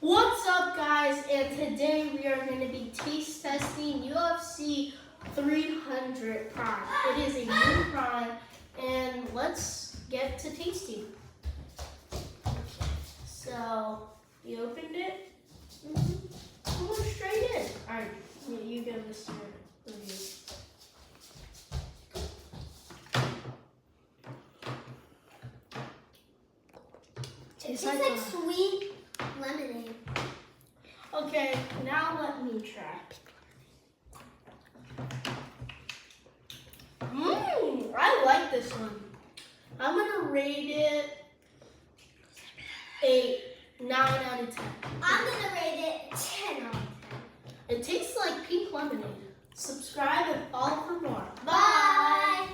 What's up, guys? And today we are going to be taste testing UFC 300 Prime. It is a new Prime, and let's get to tasting. So, you opened it? Mm-hmm. We'll go straight in. Alright, you give us your review. It's like sweet lemonade. Okay, now let me try. I like this one. I'm gonna rate it a 9 out of 10. I'm gonna rate it 10 out of 10. It tastes like pink lemonade. Subscribe and follow for more. Bye.